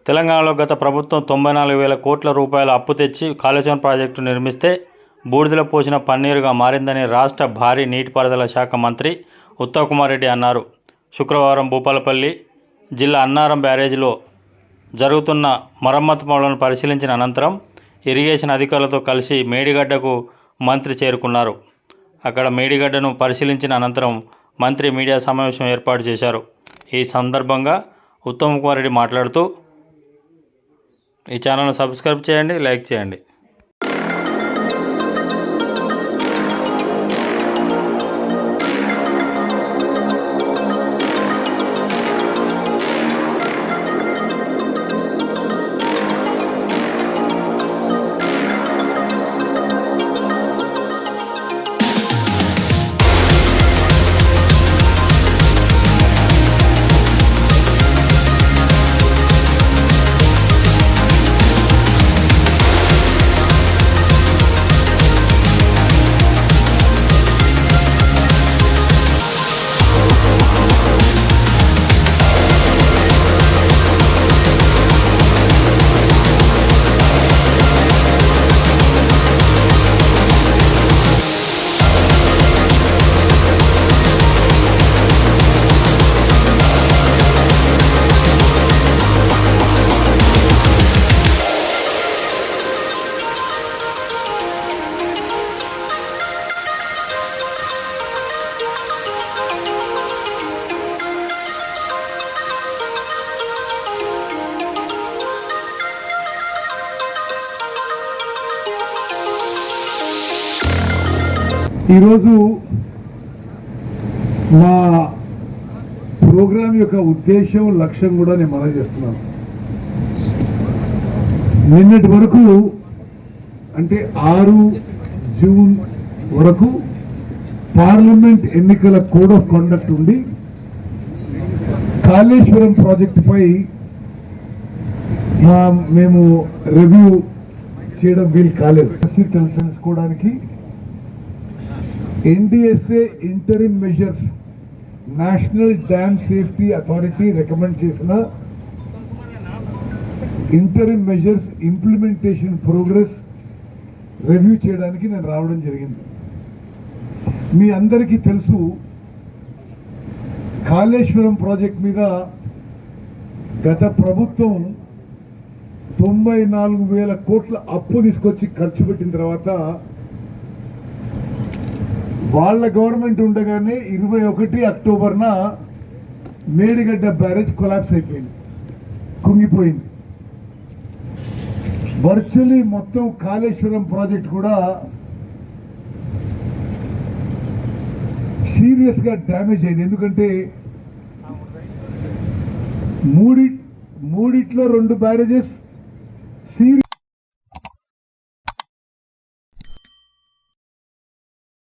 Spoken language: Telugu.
తెలంగాణలో గత ప్రభుత్వం 94,000 కోట్ల రూపాయల అప్పు తెచ్చి కాళేశ్వరం ప్రాజెక్టు నిర్మిస్తే బూడిదలో పోసిన పన్నీరుగా మారిందని రాష్ట్ర భారీ నీటిపారుదల శాఖ మంత్రి ఉత్తమ్ కుమార్ రెడ్డి అన్నారు. శుక్రవారం భూపాలపల్లి జిల్లా అన్నారం బ్యారేజీలో జరుగుతున్న మరమ్మతు పనులను పరిశీలించిన అనంతరం ఇరిగేషన్ అధికారులతో కలిసి మేడిగడ్డకు మంత్రి చేరుకున్నారు. అక్కడ మేడిగడ్డను పరిశీలించిన అనంతరం మంత్రి మీడియా సమావేశం ఏర్పాటు చేశారు. ఈ సందర్భంగా ఉత్తమ్ కుమార్ రెడ్డి మాట్లాడుతూ, ఈ ఛానల్ను సబ్స్క్రైబ్ చేయండి, లైక్ చేయండి. ఈరోజు మా ప్రోగ్రాం యొక్క ఉద్దేశం, లక్ష్యం కూడా నేను మనవి చేస్తున్నాను. నిన్నటి వరకు అంటే 6 జూన్ వరకు పార్లమెంట్ ఎన్నికల కోడ్ ఆఫ్ కండక్ట్ ఉండి కాళేశ్వరం ప్రాజెక్టుపై మేము రివ్యూ చేయడం వీలు కాలేదు. తెలుసుకోవడానికి NDSA interim measures national dam safety authority recommend చేసిన interim measures implementation progress review చేయడానికి నేను రావడం జరిగింది. మీ అందరికీ తెలుసు, కాళేశ్వరం ప్రాజెక్ట్ మీద గత ప్రభుత్వం 94,000 కోట్ల అప్పు తీసుకొచ్చి ఖర్చు పెట్టిన తర్వాత వాళ్ళ గవర్నమెంట్ ఉండగానే 21 అక్టోబర్న మేడిగడ్డ బ్యారేజ్ కొలాప్స్ అయిపోయింది, కుంగిపోయింది. వర్చువలీ మొత్తం కాళేశ్వరం ప్రాజెక్ట్ కూడా సీరియస్గా డ్యామేజ్ అయింది. ఎందుకంటే మూడిట్లో 2 బ్యారేజెస్